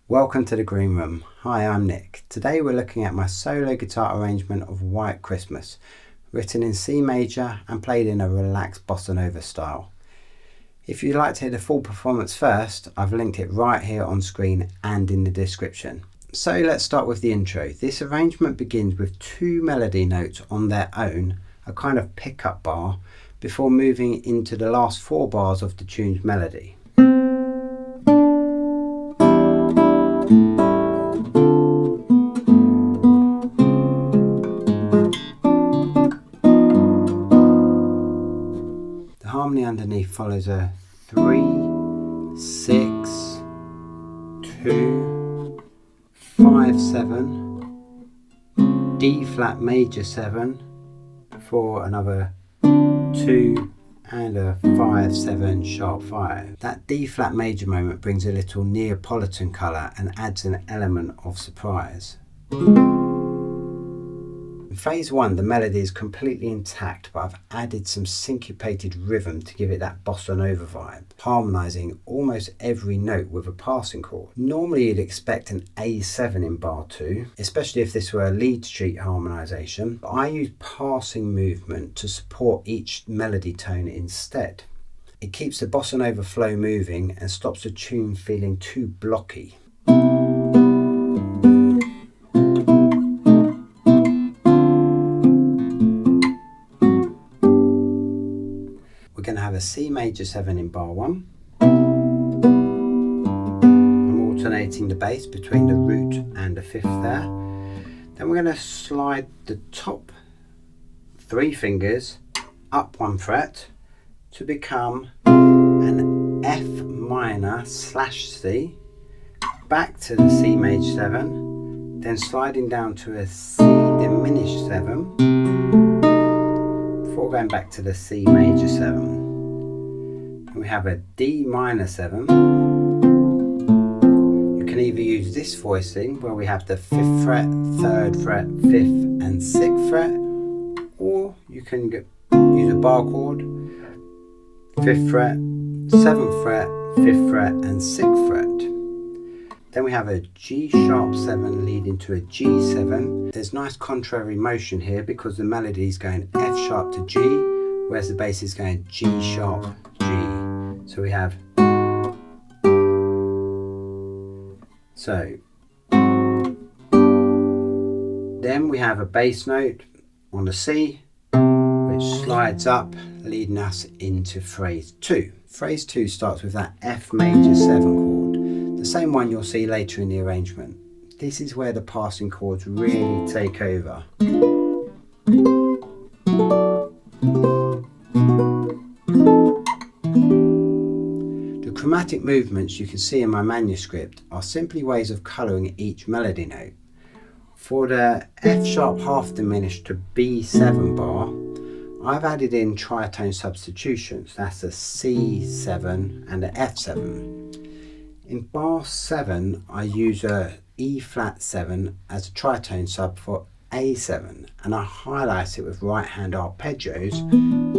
Welcome to the Green Room. Hi, I'm Nick. Today we're looking at my solo guitar arrangement of White Christmas, written in C major and played in a relaxed Bossa Nova style. If you'd like to hear the full performance first, I've linked it right here on screen and in the description. So let's start with the intro. This arrangement begins with two melody notes on their own, a kind of pickup bar, before moving into the last four bars of the tune's melody. The harmony underneath follows a 3, 6, 2, 5, 7, D flat major 7, before another 2 and a 5, 7 sharp 5. That D flat major moment brings a little Neapolitan colour and adds an element of surprise. In phase 1 the melody is completely intact, but I've added some syncopated rhythm to give it that Bossa Nova vibe, harmonising almost every note with a passing chord. Normally you'd expect an A7 in bar 2, especially if this were a lead sheet harmonisation, but I use passing movement to support each melody tone instead. It keeps the Bossa Nova flow moving and stops the tune feeling too blocky. We're going to have a C major 7 in bar 1. I'm alternating the bass between the root and the 5th there. Then we're going to slide the top 3 fingers up 1 fret to become an F minor slash C, back to the C major 7, then sliding down to a C diminished 7, before going back to the C major 7. And we have a D minor 7. You can either use this voicing where we have the 5th fret, 3rd fret, 5th and 6th fret, or you can use a bar chord, 5th fret, 7th fret, 5th fret and 6th fret. Then we have a G sharp 7 leading to a G7. There's nice contrary motion here because the melody is going F sharp to G, whereas the bass is going G sharp, G. So we have, then we have a bass note on the C, which slides up, leading us into phrase 2. Phrase 2 starts with that F major 7 chord, the same one you'll see later in the arrangement. This is where the passing chords really take over. The chromatic movements you can see in my manuscript are simply ways of colouring each melody note. For the F sharp half diminished to B7 bar, I've added in tritone substitutions. That's a C7 and an F7. In bar 7 I use a E flat 7 as a tritone sub for A7, and I highlight it with right hand arpeggios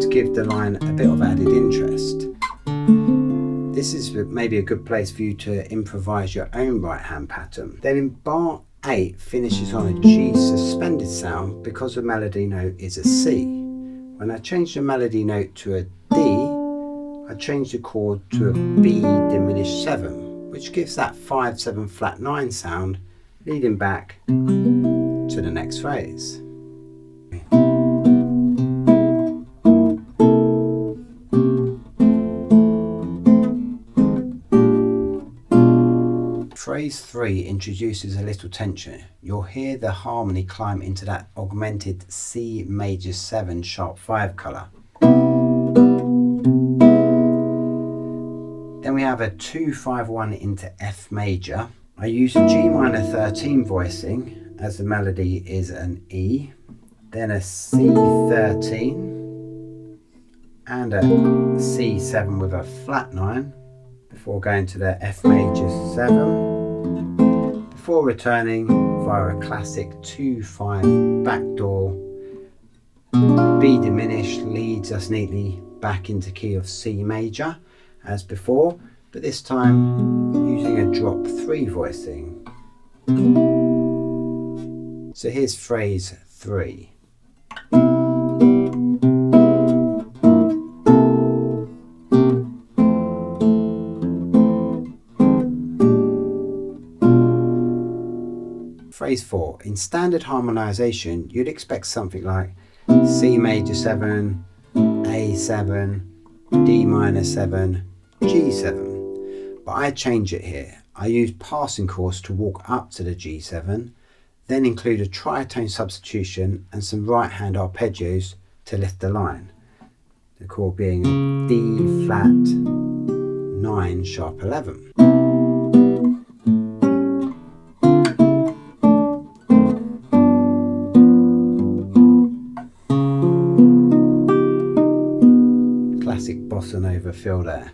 to give the line a bit of added interest. This is maybe a good place for you to improvise your own right hand pattern. Then in bar 8 finishes on a G suspended sound because the melody note is a C. When I change the melody note to a D, I change the chord to a B diminished 7, which gives that 5-7 flat 9 sound, leading back to the next phrase. Phrase 3 introduces a little tension. You'll hear the harmony climb into that augmented C major 7 sharp 5 colour. Then we have a 2-5-1 into F major. I use a G minor 13 voicing as the melody is an E, then a C13 and a C7 with a flat 9 before going to the F major 7, before returning via a classic 2-5 backdoor. B diminished leads us neatly back into key of C major as before, but this time using a drop 3 voicing. So here's phrase 3. Phrase 4. In standard harmonization, you'd expect something like C major 7, A7, D minor 7, G7. But I change it here. I use passing chords to walk up to the G7, then include a tritone substitution and some right hand arpeggios to lift the line. The chord being D flat 9 sharp 11. Classic Bossa Nova feel there.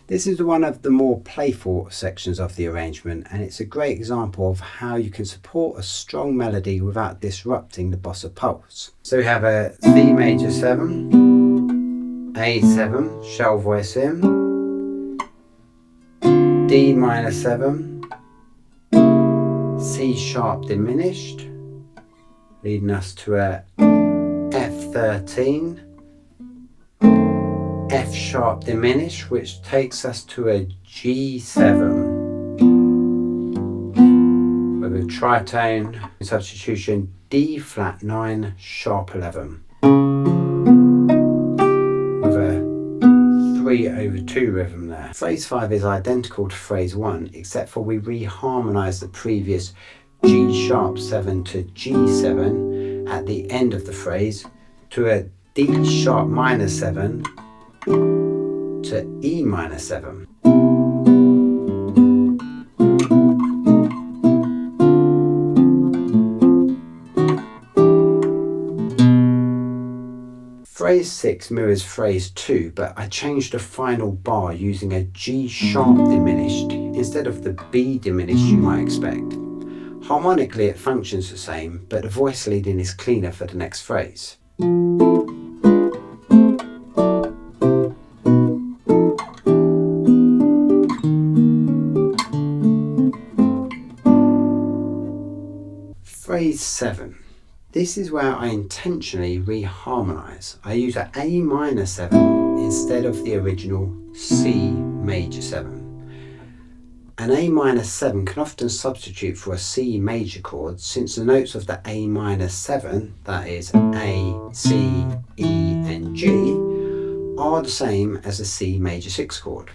This is one of the more playful sections of the arrangement, and it's a great example of how you can support a strong melody without disrupting the bossa pulse. So we have a C major 7, A7, shell voice in, D minor 7, C sharp diminished, leading us to a F13, F sharp diminished, which takes us to a G7 with a tritone substitution D flat 9 sharp 11 with a 3/2 rhythm there. Phrase 5 is identical to phrase 1, except for we reharmonise the previous G sharp 7 to G7 at the end of the phrase to a D sharp minor 7 to E minor 7. Phrase 6 mirrors phrase 2, but I changed the final bar using a G sharp diminished instead of the B diminished you might expect. Harmonically it functions the same, but the voice leading is cleaner for the next phrase. Phrase 7. This is where I intentionally reharmonise. I use an A minor 7 instead of the original C major 7. An A minor 7 can often substitute for a C major chord since the notes of the A minor 7, that is A, C, E and G, are the same as the C major 6 chord.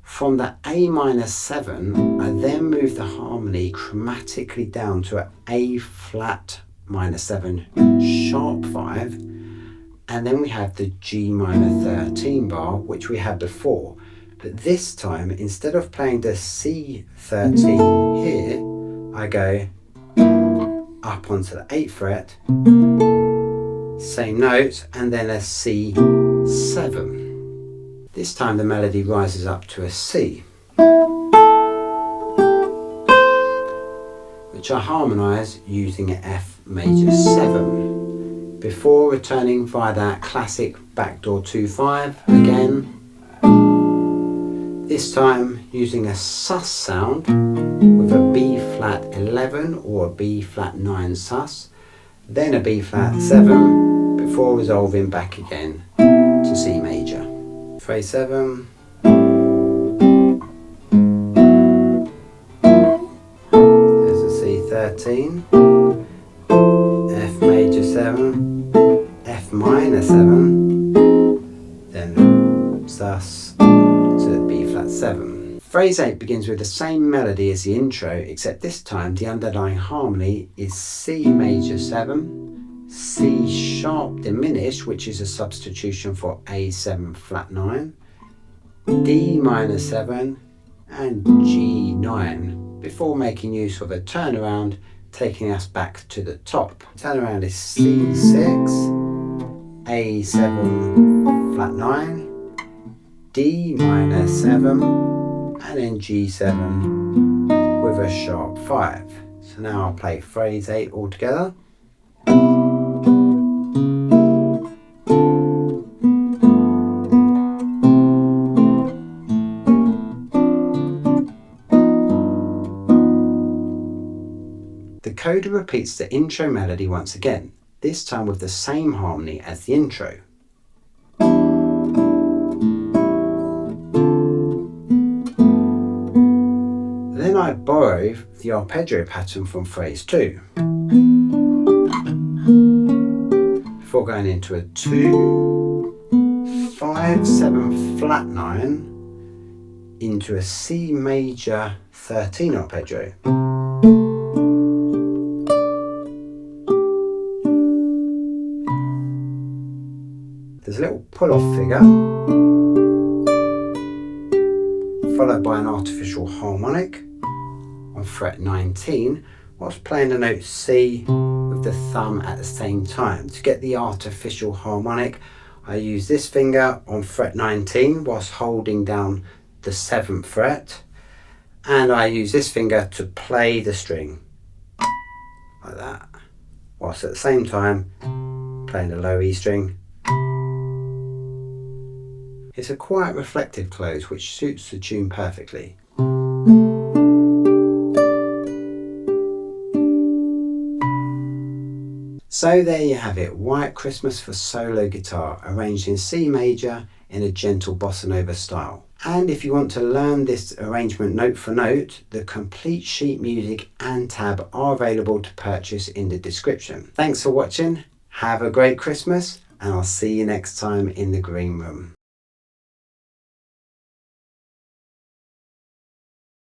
From the A minor 7, I then move the harmony chromatically down to an A flat minor 7 sharp 5, and then we have the G minor 13 bar, which we had before, but this time instead of playing the C13 here, I go up onto the 8th fret, same note, and then a C7. This time the melody rises up to a C, which I harmonise using an F major 7, before returning via that classic backdoor 2/5 again, this time using a sus sound with a B flat 11 or a B flat 9 sus, then a B flat 7, before resolving back again to C major. Phrase 7. There's a C13, F major 7, F minor 7, then sus to B flat 7. Phrase 8 begins with the same melody as the intro, except this time the underlying harmony is C major 7, C sharp diminished, which is a substitution for A7 flat 9, D minor 7 and G9, before making use of a turnaround taking us back to the top. Turnaround is C6, A7 flat 9, D minor 7 and then G7 with a sharp 5. So now I'll play phrase 8 all together. The coda repeats the intro melody once again, this time with the same harmony as the intro. Then I borrow the arpeggio pattern from phrase 2. Before going into a 2, 5, 7 flat 9 into a C major 13 arpeggio. There's a little pull-off figure, followed by an artificial harmonic on fret 19, whilst playing the note C with the thumb at the same time. To get the artificial harmonic, I use this finger on fret 19 whilst holding down the 7th fret, and I use this finger to play the string, like that, whilst at the same time playing the low E string. It's a quiet reflective close which suits the tune perfectly. So there you have it, White Christmas for solo guitar, arranged in C major in a gentle Bossa Nova style. And if you want to learn this arrangement note for note, the complete sheet music and tab are available to purchase in the description. Thanks for watching, have a great Christmas, and I'll see you next time in the green room.